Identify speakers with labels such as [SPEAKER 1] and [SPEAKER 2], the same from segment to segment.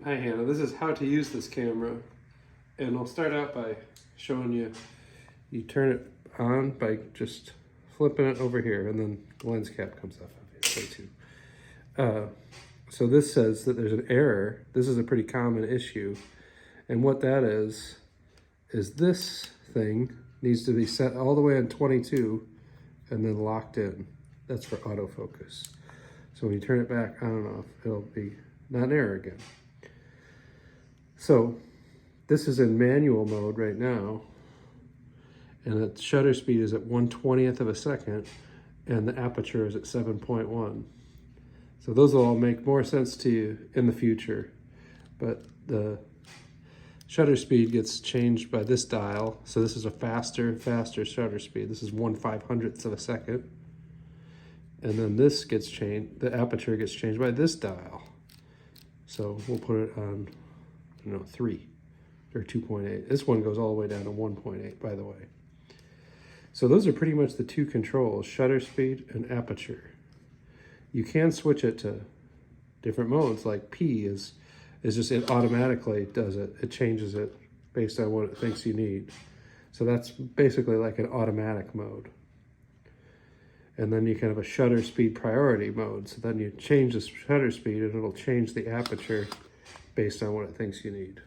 [SPEAKER 1] Hi Hannah, this is how to use this camera, and I'll start out by showing you. You turn it on by just flipping it over here, and then the lens cap comes off obviously too. So this says that there's an error. This is a pretty common issue, and what that is this thing needs to be set all the way on 22 and then locked in. That's for autofocus. So when you turn it back on and off, it'll be not an error again. So this is in manual mode right now, and the shutter speed is at 1/20th of a second, and the aperture is at 7.1. So those will all make more sense to you in the future, but the shutter speed gets changed by this dial. So this is a faster shutter speed. This is 1/500th of a second. And then this gets changed, the aperture gets changed by this dial. So we'll put it on, 3 or 2.8. This one goes all the way down to 1.8, by the way. So those are pretty much the two controls, shutter speed and aperture. You can switch it to different modes, like P is just, it automatically does it. It changes it based on what it thinks you need. So that's basically like an automatic mode. And then you can have a shutter speed priority mode. So then you change the shutter speed and it'll change the aperture based on what it thinks you need.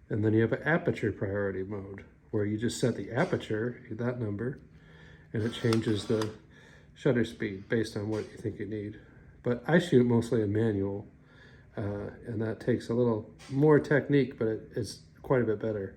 [SPEAKER 1] And then you have an aperture priority mode where you just set the aperture, that number, and it changes the shutter speed based on what you think you need. But I shoot mostly in manual, and that takes a little more technique, but it's quite a bit better.